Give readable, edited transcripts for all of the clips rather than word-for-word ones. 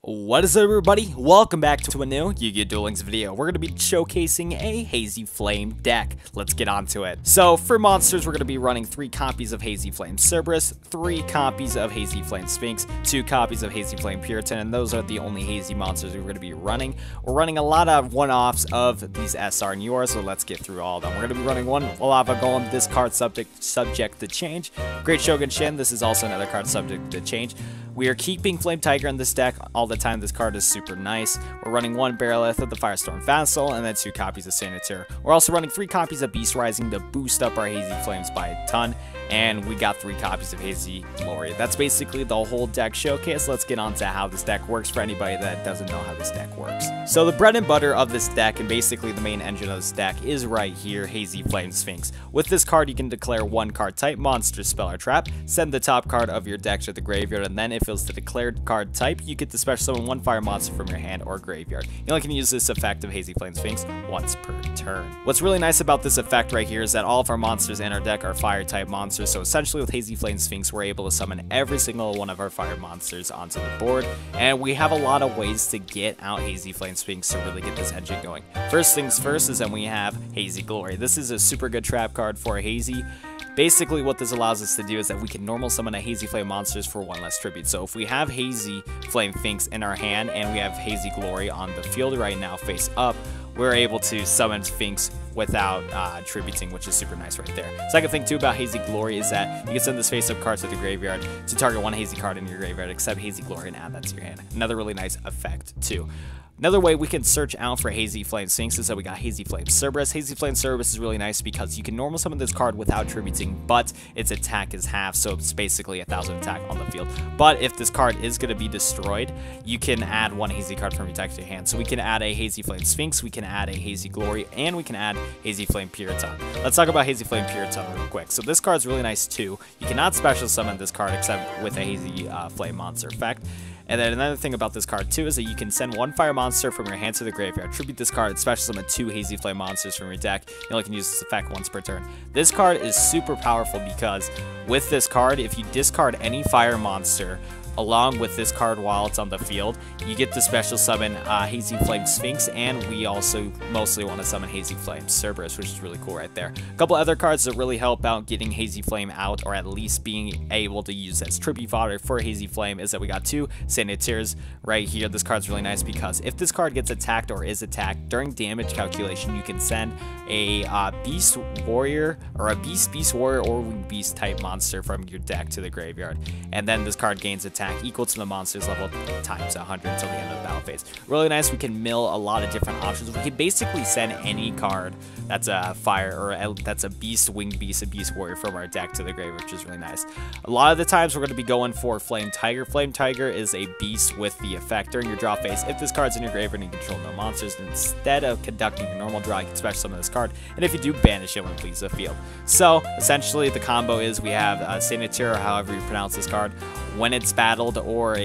What is up, everybody? Welcome back to a new Yu-Gi-Oh! Duel Links video. We're going to be showcasing a Hazy Flame deck. Let's get on to it. So, for monsters, we're going to be running 3 copies of Hazy Flame Cerberus, 3 copies of Hazy Flame Sphinx, 2 copies of Hazy Flame Puritan, and those are the only Hazy monsters we're going to be running. We're running a lot of one-offs of these SR and UR, so let's get through all of them. We're going to be running one Lava Golem, this card subject to change. Great Shogun Shin, this is also another card subject to change. We are keeping Flame Tiger in this deck all the time. This card is super nice. We're running 1 Barrelith of the Firestorm Vassal and then 2 copies of Sanitaire. We're also running 3 copies of Beast Rising to boost up our Hazy Flames by a ton. And we got 3 copies of Hazy Glory. That's basically the whole deck showcase. Let's get on to how this deck works for anybody that doesn't know how this deck works. So the bread and butter of this deck, and basically the main engine of this deck, is right here, Hazy Flame Sphinx. With this card, you can declare 1 card type, monster, spell, or trap, send the top card of your deck to the graveyard, and then if it was the declared card type, you get to special summon 1 fire monster from your hand or graveyard. You only can use this effect of Hazy Flame Sphinx once per turn. What's really nice about this effect right here is that all of our monsters in our deck are fire type monsters, so essentially with Hazy Flame Sphinx, we're able to summon every single one of our fire monsters onto the board, and we have a lot of ways to get out Hazy Flame Sphinx to really get this engine going. First things first is that we have Hazy Glory. This is a super good trap card for Hazy. Basically, what this allows us to do is that we can normal summon a Hazy Flame monsters for 1 less tribute. So if we have Hazy Flame Sphinx in our hand and we have Hazy Glory on the field right now face up, we're able to summon Sphinx without tributing, which is super nice right there. Second thing too about Hazy Glory is that you can send this face-up card to the graveyard to target 1 Hazy card in your graveyard, except Hazy Glory, and add that to your hand. Another really nice effect too. Another way we can search out for Hazy Flame Sphinx is that we got Hazy Flame Cerberus. Hazy Flame Cerberus is really nice because you can normal summon this card without tributing, but its attack is half, so it's basically 1,000 attack on the field. But if this card is going to be destroyed, you can add 1 Hazy card from your deck to your hand. So we can add a Hazy Flame Sphinx, we can add a Hazy Glory, and we can add Hazy Flame Puritan. Let's talk about Hazy Flame Puritan real quick. So this card is really nice too. You cannot special summon this card except with a Hazy Flame monster effect. And then another thing about this card too is that you can send 1 fire monster from your hand to the graveyard, tribute this card, and special summon 2 Hazy Flame monsters from your deck. You only can use this effect once per turn. This card is super powerful because with this card, if you discard any fire monster along with this card while it's on the field, you get to special summon Hazy Flame Sphinx, and we also mostly want to summon Hazy Flame Cerberus, which is really cool right there. A couple other cards that really help out getting Hazy Flame out, or at least being able to use as tribute fodder for Hazy Flame, is that we got 2 Sanitaires right here. This card's really nice because if this card gets attacked or is attacked, during damage calculation, you can send a Beast Warrior, or a Beast Warrior, or Winged Beast type monster from your deck to the graveyard, and then this card gains attack equal to the monster's level times 100 until the end of the battle phase. Really nice. We can mill a lot of different options. We can basically send any card that's a fire, or that's a beast, winged beast, a beast warrior from our deck to the grave, which is really nice. A lot of the times we're going to be going for Flame Tiger. Flame Tiger is a beast with the effect during your draw phase. If this card's in your graveyard and you control no monsters, then instead of conducting your normal draw, you can special summon this card, and if you do, banish it when it leaves the field. So essentially the combo is we have Sanitaire, or however you pronounce this card. When it's battled, or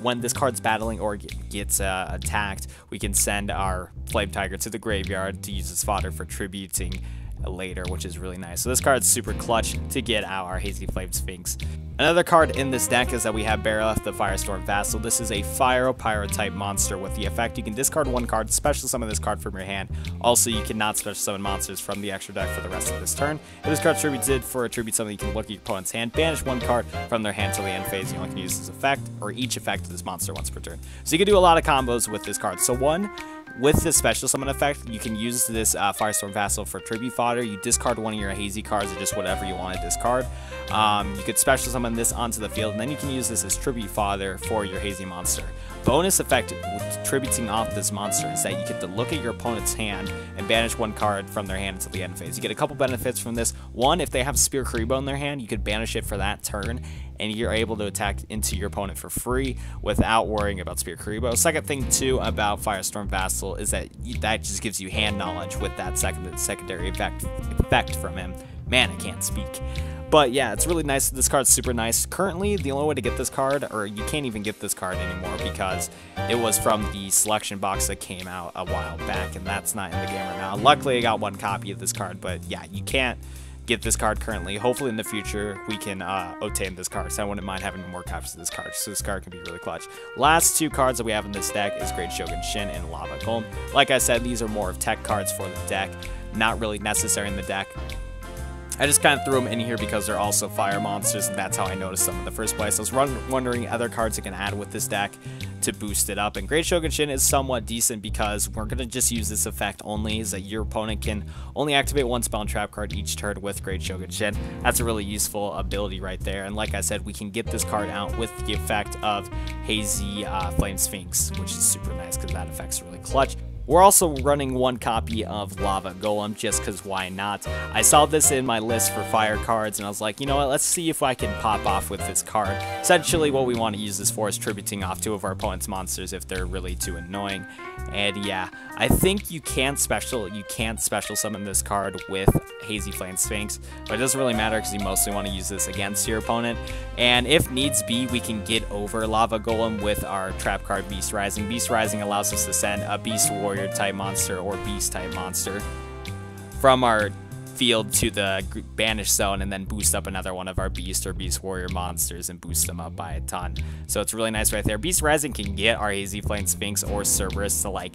when this card's battling or gets attacked, we can send our Flame Tiger to the graveyard to use as fodder for tributing later, which is really nice. So this card's super clutch to get out our Hazy Flame Sphinx. Another card in this deck is that we have Barrelith, the Firestorm Vassal. This is a Fire Pyro type monster with the effect you can discard 1 card, special summon this card from your hand. Also, you cannot special summon monsters from the extra deck for the rest of this turn. If this card's tributed for a tribute summon, you can look at your opponent's hand, banish 1 card from their hand till the end phase. You only can use this effect, or each effect of this monster once per turn. So you can do a lot of combos with this card. So with this special summon effect, you can use this Firestorm Vassal for tribute fodder. You discard 1 of your Hazy cards, or just whatever you want to discard. You could special summon this onto the field, and then you can use this as tribute fodder for your Hazy monster. Bonus effect with tributing off this monster is that you get to look at your opponent's hand and banish 1 card from their hand until the end phase. You get a couple benefits from this. 1, if they have Spear Karibo in their hand, you could banish it for that turn, and you're able to attack into your opponent for free without worrying about Spear Karibo. Second thing too about Firestorm Vassal is that just gives you hand knowledge with that secondary effect from him. Man, I can't speak. But yeah, it's really nice. This card's super nice. Currently, the only way to get this card, or you can't even get this card anymore because it was from the selection box that came out a while back, and that's not in the game right now. Luckily, I got 1 copy of this card, but yeah, you can't get this card currently. Hopefully in the future we can obtain this card, so I wouldn't mind having more copies of this card, so this card can be really clutch. Last two cards that we have in this deck is Great Shogun Shin and Lava Golem. Like I said, these are more of tech cards for the deck, not really necessary in the deck. I just kind of threw them in here because they're also fire monsters, and that's how I noticed them in the first place. I was wondering other cards I can add with this deck to boost it up, and Great Shogun Shin is somewhat decent because we're going to just use this effect only, is that your opponent can only activate one spell and trap card each turn with Great Shogun Shin. That's a really useful ability right there, and like I said, we can get this card out with the effect of Hazy Flame Sphinx, which is super nice because that effect's really clutch. We're also running one copy of Lava Golem just because why not? I saw this in my list for fire cards and I was like, you know what, let's see if I can pop off with this card. Essentially what we want to use this for is tributing off two of our opponent's monsters if they're really too annoying. And yeah, I think you can't special summon this card with Hazy Flame Sphinx, but it doesn't really matter because you mostly want to use this against your opponent. And if needs be, we can get over Lava Golem with our trap card Beast Rising. Beast Rising allows us to send a Beast Warrior type monster or beast type monster from our field to the banished zone and then boost up another one of our beast or beast warrior monsters and boost them up by a ton. So it's really nice right there. Beast Rising can get our Hazy Flame Sphinx or Cerberus to like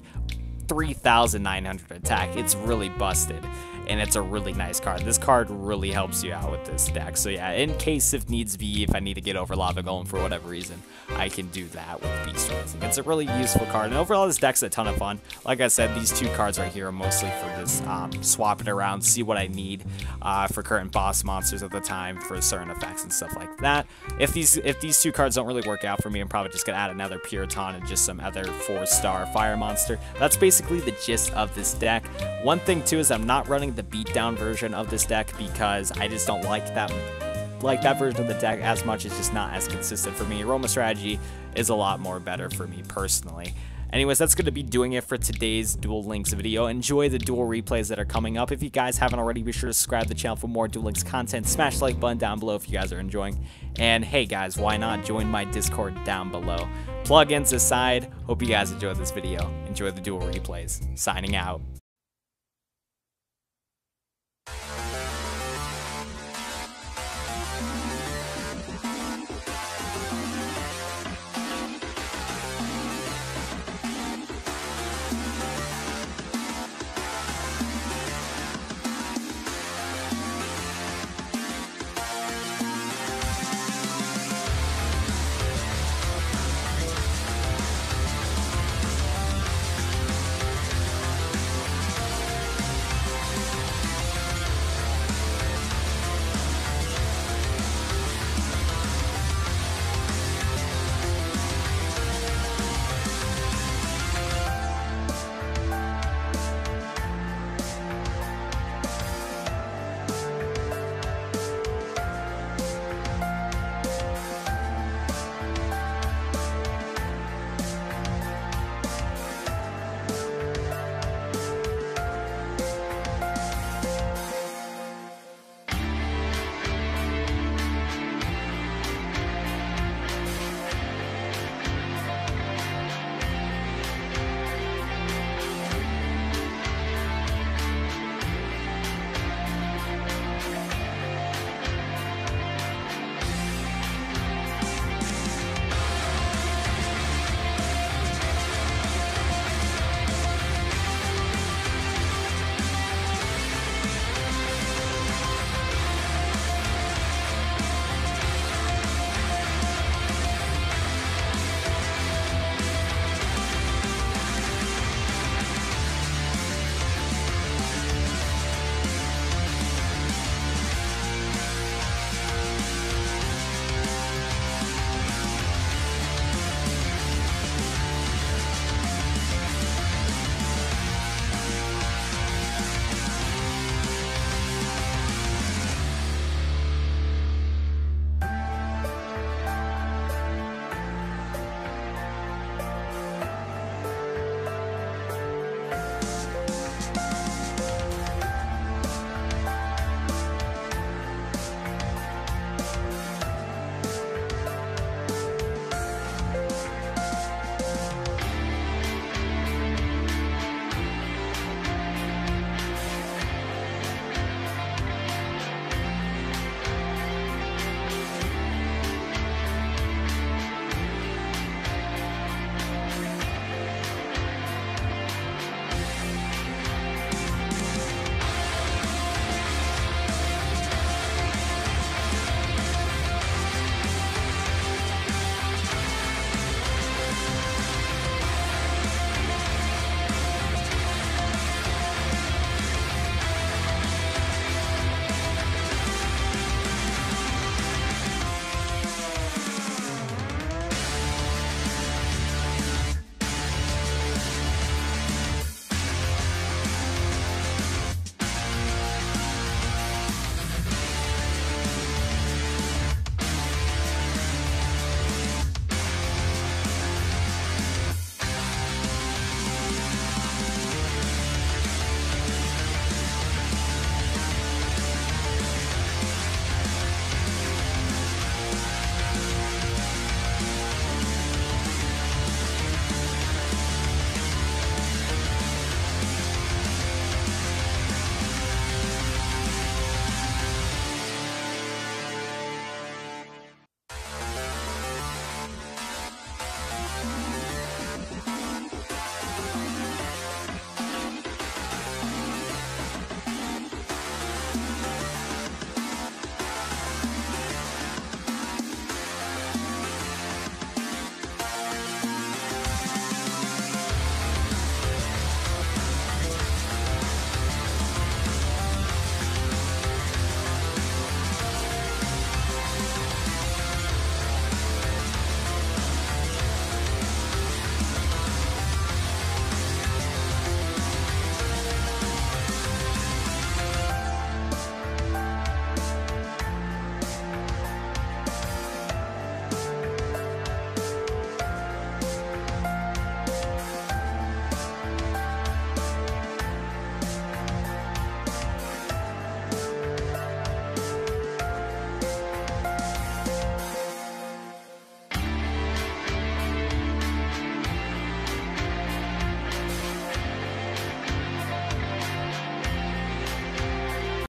3,900 attack. It's really busted, and it's a really nice card. This card really helps you out with this deck. So yeah, in case if needs be, if I need to get over Lava Golem for whatever reason, I can do that with Beast Rising. It's a really useful card, and overall this deck's a ton of fun. Like I said, these two cards right here are mostly for just swap it around, see what I need for current boss monsters at the time for certain effects and stuff like that. If these two cards don't really work out for me, I'm probably just gonna add another Puriton and just some other 4-star fire monster. That's basically the gist of this deck. One thing too is I'm not running the beatdown version of this deck because I just don't like that version of the deck as much. It's just not as consistent for me. Aroma Strategy is a lot more better for me personally. Anyways, that's going to be doing it for today's Duel Links video. Enjoy the Duel replays that are coming up. If you guys haven't already, be sure to subscribe to the channel for more Duel Links content. Smash the like button down below if you guys are enjoying. And hey guys, why not join my Discord down below? Plugins aside, hope you guys enjoyed this video. Enjoy the Duel replays. Signing out.